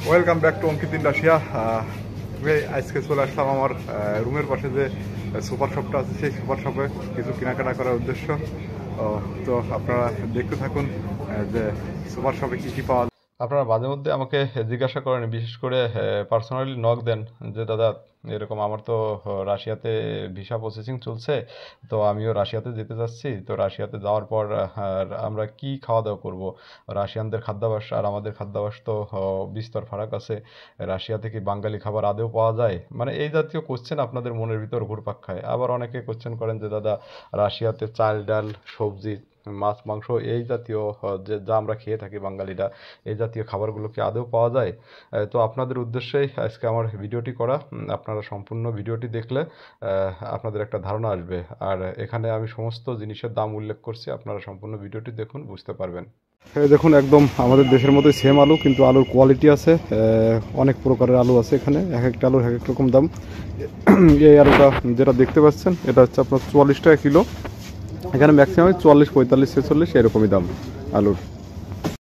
Welcome back to Ankit in Russia. আজকে চলে আসলাম আমার রুমের পাশে যে সুপার শপটা আছে, সেই সুপার শপে কিছু কেনাকাটা করার উদ্দেশ্য। তো আপনারা দেখতে থাকুন যে সুপার শপে কী কী পাওয়া যায়। আপনারা মাঝে মধ্যে আমাকে জিজ্ঞাসা করেন, বিশেষ করে পার্সোনালি নক দেন যে দাদা এরকম আমার তো রাশিয়াতে ভিসা প্রসেসিং চলছে, তো আমিও রাশিয়াতে যেতে চাচ্ছি। তো রাশিয়াতে যাওয়ার পর আমরা কি খাওয়া দাওয়া করব? রাশিয়ানদের খাদ্যাভ্যাস আর আমাদের খাদ্যাভ্যাস তো বিস্তর ফারাক আছে। রাশিয়াতে কি বাঙালি খাবার আদৌ পাওয়া যায়? মানে এই জাতীয় কোশ্চেন আপনাদের মনের ভিতর ঘুরপাক খায়। আবার অনেকে কোশ্চেন করেন যে দাদা রাশিয়াতে চাল ডাল সবজি মাছ মাংস এই জাতীয় যে যা আমরা খেয়ে থাকি বাঙালিরা, এই জাতীয় খাবারগুলো কি আদৌ পাওয়া যায়? তো আপনাদের উদ্দেশ্যেই আজকে আমার ভিডিওটি করা। আপনারা সম্পূর্ণ ভিডিওটি দেখলে আপনাদের একটা ধারণা আসবে। আর এখানে আমি সমস্ত জিনিসের দাম উল্লেখ করছি, আপনারা সম্পূর্ণ ভিডিওটি দেখুন, বুঝতে পারবেন। এই দেখুন, একদম আমাদের দেশের মতোই সেম আলু, কিন্তু আলুর কোয়ালিটি আছে। অনেক প্রকারের আলু আছে এখানে, এক একটা আলুর এক এক রকম দাম। এই আলুটা যেটা দেখতে পাচ্ছেন এটা হচ্ছে আপনার 44 টাকা কিলো। এখানে ম্যাক্সিমাম 44, 45, 46 এরকমই দাম আলুর।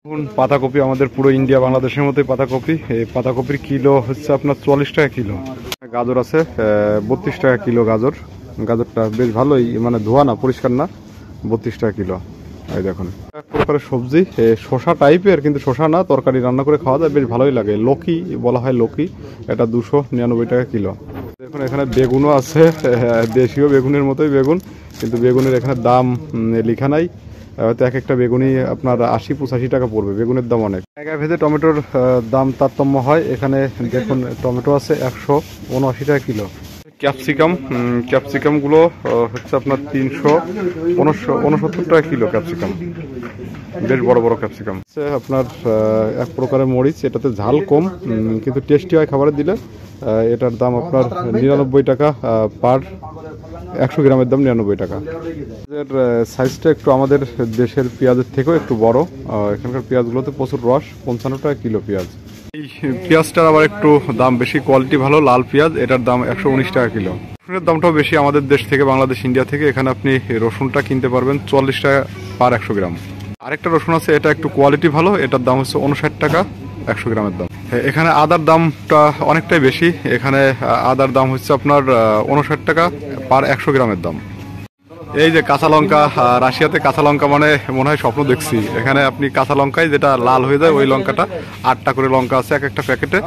দেখুন পাতাকপি, আমাদের পুরো ইন্ডিয়া বাংলাদেশের মতোই পাতাকপি। এই পাতাকপির কিলো হচ্ছে আপনার 44 টাকা কিলো। গাজর আছে 32 টাকা কিলো গাজর। গাজরটা বেশ ভালোই, মানে ধোয়া না, পরিষ্কার না, 32 টাকা কিলো। এই দেখুন এক প্রকারের সবজি, শসা টাইপের, কিন্তু শসা না, তরকারি রান্না করে খাওয়া যায়, বেশ ভালোই লাগে। লকি বলা হয়, লকি। এটা 299 টাকা কিলো। দেখুন এখানে বেগুনও আছে, দেশীয় বেগুনের মতোই বেগুন, কিন্তু বেগুনের এখানে দাম লেখা নাই। হয়তো এক একটা বেগুনই আপনার 80-85 টাকা পড়বে। বেগুনের দাম অনেক। জায়গা ভেদে টমেটোর দাম তারতম্য হয়। এখানে দেখুন টমেটো আছে 179 টাকা কিলো। ক্যাপসিকামগুলো হচ্ছে আপনার 369 টাকা কিলো। ক্যাপসিকাম বেশ বড় বড় ক্যাপসিকাম হচ্ছে আপনার এক প্রকারের মরিচ, এটাতে ঝাল কম, কিন্তু টেস্টি হয় খাবারে দিলে। এটার দাম আপনার 99 টাকা পার 100 গ্রামের দাম 99 টাকা। এর সাইজটা একটু আমাদের দেশের পেঁয়াজের থেকেও একটু বড়। এখানকার পেঁয়াজগুলোতে প্রচুর রস। 55 টাকা কিলো পেঁয়াজ। এই পেঁয়াজটার আবার একটু দাম বেশি, কোয়ালিটি ভালো, লাল পেঁয়াজ। এটার দাম 119 টাকা কিলো। রসুনের দামটাও বেশি আমাদের দেশ থেকে, বাংলাদেশ ইন্ডিয়া থেকে। এখানে আপনি রসুনটা কিনতে পারবেন 44 টাকা পার 100 গ্রাম। আরেকটা রসুন আছে, এটা একটু কোয়ালিটি ভালো, এটার দাম হচ্ছে 59 টাকা 100 গ্রামের দাম। এখানে আদার দামটা অনেকটাই বেশি। এখানে আদার দাম হচ্ছে আপনার 59 টাকা পার 100 গ্রামের দাম। এই যে কাঁচা লঙ্কা, রাশিয়াতে কাঁচা লঙ্কা মানে মনে হয় স্বপ্ন দেখছি। এখানে আপনি কাঁচা লঙ্কায় যেটা লাল হয়ে যায় ওই লঙ্কাটা, 8টা করে লঙ্কা আছে এক একটা প্যাকেটে।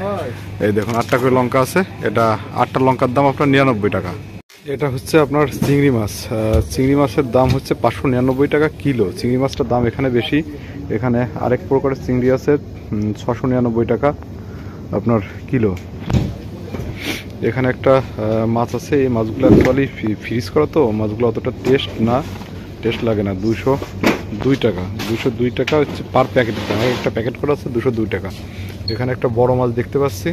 এই দেখুন 8টা করে লঙ্কা আছে। এটা 8টা লঙ্কার দাম আপনার 99 টাকা। এটা হচ্ছে আপনার চিংড়ি মাছ। চিংড়ি মাছের দাম হচ্ছে 599 টাকা কিলো। চিংড়ি মাছটার দাম এখানে বেশি। এখানে আরেক প্রকারের চিংড়ি আছে 699 টাকা আপনার কিলো। এখানে একটা মাছ আছে, এই মাছগুলো অ্যাকচুয়ালি ফ্রিজ করা, তো মাছগুলো অতটা টেস্ট লাগে না। 202 টাকা। 202 টাকা হচ্ছে পার প্যাকেটের দাম। একটা প্যাকেট করা আছে 202 টাকা। এখানে একটা বড় মাছ দেখতে পাচ্ছি,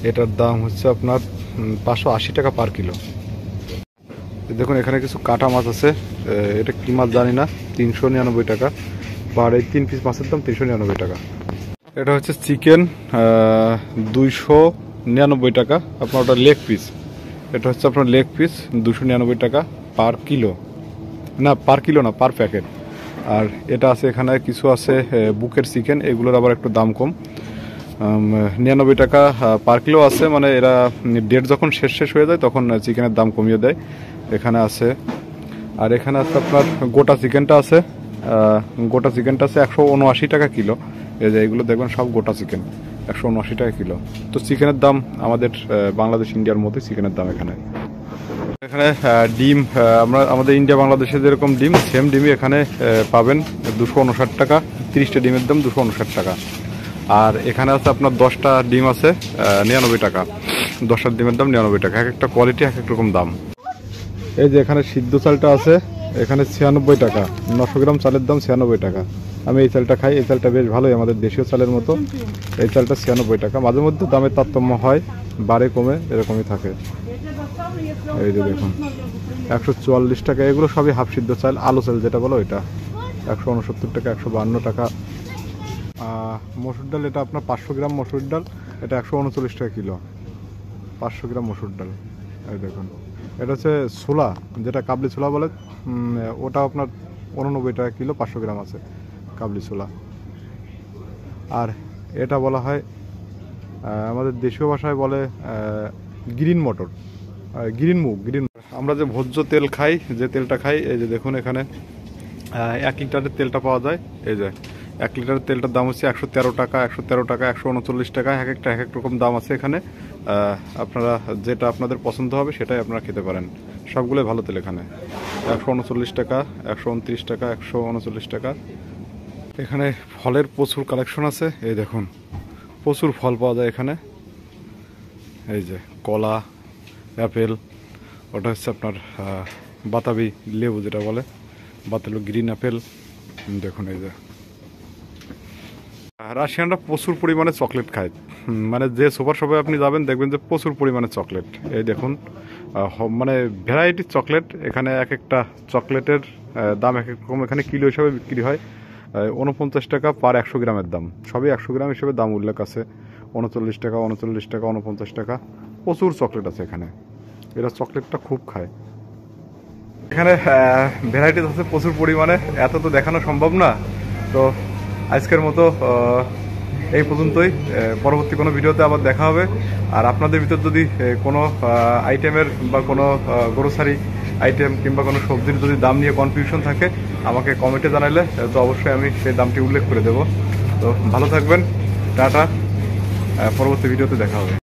এটার দাম হচ্ছে আপনার 580 টাকা পার কিলো। দেখুন এখানে কিছু কাটা মাছ আছে, এটা কি মাছ জানি না, 399 টাকা পার। এই 3 পিস মাছের দাম 399 টাকা। এটা হচ্ছে চিকেন, 299 টাকা আপনার। ওটা লেগ পিস, এটা হচ্ছে আপনার লেগ পিস 299 টাকা পার কিলো। না পার কিলো না, পার প্যাকেট। আর এটা আছে, এখানে কিছু আছে বুকের চিকেন, এগুলোর আবার একটু দাম কম, 99 টাকা পার কিলো আছে। মানে এরা ডেট যখন শেষ হয়ে যায় তখন চিকেনের দাম কমিয়ে দেয়। এখানে আছে। আর এখানে আছে আপনার গোটা চিকেনটা আছে, 179 টাকা কিলো। এই যে এগুলো দেখবেন সব গোটা চিকেন, 179 টাকা কিলো। তো চিকেনের দাম আমাদের বাংলাদেশ ইন্ডিয়ার মধ্যে চিকেনের দাম এখানে। এখানে ডিম, আমাদের ইন্ডিয়া বাংলাদেশে যেরকম ডিম, সেম ডিমই এখানে পাবেন 259 টাকা। 30টা ডিমের দাম 259 টাকা। আর এখানে আছে আপনার 10টা ডিম আছে 99 টাকা। 10টা ডিমের দাম 99 টাকা। এক একটা কোয়ালিটি এক এক রকম দাম। এই যে এখানে সিদ্ধ চালটা আছে, এখানে 96 টাকা। 900 গ্রাম চালের দাম 96 টাকা। আমি এই চালটা খাই, এই চালটা বেশ ভালোই, আমাদের দেশীয় চালের মতো। এই চালটা 96 টাকা। মাঝে মধ্যে দামের তারতম্য হয়, বাড়ে কমে, এরকমই থাকে। এই যে দেখুন 144 টাকা। এগুলো সবই হাফ সিদ্ধ চাল, আলু চাল যেটা বলো, এটা 169 টাকা, 152 টাকা। মসুর ডাল, এটা আপনার 500 গ্রাম মসুর ডাল, এটা 139 টাকা কিলো। 500 গ্রাম মসুর ডাল। এই দেখুন এটা হচ্ছে ছোলা, যেটা কাবলি ছোলা বলে, ওটা আপনার 89 টাকা কিলো। 500 গ্রাম আছে কাবলি ছোলা। আর এটা বলা হয় আমাদের দেশীয় ভাষায় বলে গ্রিন মটর, গ্রিন মুগ, গ্রিন। আমরা যে ভোজ্য তেল খাই, যে তেলটা খাই, এই যে দেখুন এখানে 1 লিটারের তেলটা পাওয়া যায়। এই যে 1 লিটারের তেলটার দাম হচ্ছে 113 টাকা, 113 টাকা, 139 টাকা, এক একটা এক এক রকম দাম আছে এখানে। আপনারা যেটা আপনাদের পছন্দ হবে সেটাই আপনারা খেতে পারেন। সবগুলোই ভালো তেল এখানে। 139 টাকা, 129 টাকা, 139 টাকা। এখানে ফলের প্রচুর কালেকশন আছে। এই দেখুন প্রচুর ফল পাওয়া যায় এখানে। এই যে কলা, অ্যাপেল, ওটা হচ্ছে আপনার বাতাবি লেবু যেটা বলে, বাতাবি গ্রিন অ্যাপেল। দেখুন এই যে রাশিয়ানরা প্রচুর পরিমাণে চকলেট খায়। মানে যে সুপার শপে আপনি যাবেন দেখবেন যে প্রচুর পরিমাণে চকলেট। এই দেখুন মানে ভ্যারাইটি চকলেট এখানে। এক একটা চকলেটের দাম এক এক রকম। এখানে কিলো হিসাবে বিক্রি হয়। 49 টাকা পার 100 গ্রামের দাম। সবই 100 গ্রাম হিসেবে দাম উল্লেখ আছে। 39 টাকা, 39 টাকা, 49 টাকা। প্রচুর চকলেট আছে এখানে। এরা চকলেটটা খুব খায়। এখানে ভ্যারাইটিস আছে প্রচুর পরিমাণে, এত তো দেখানো সম্ভব না। তো আজকের মতো এই পর্যন্তই। পরবর্তী কোনো ভিডিওতে আবার দেখা হবে। আর আপনাদের ভিতর যদি কোনো আইটেমের বা কোনো গ্রোসারি আইটেম কিংবা কোনো সবজির যদি দাম নিয়ে কনফিউশন থাকে, আমাকে কমেন্টে জানালে তো অবশ্যই আমি সেই দামটি উল্লেখ করে দেব। তো ভালো থাকবেন, টাটা। পরবর্তী ভিডিওতে দেখা হবে।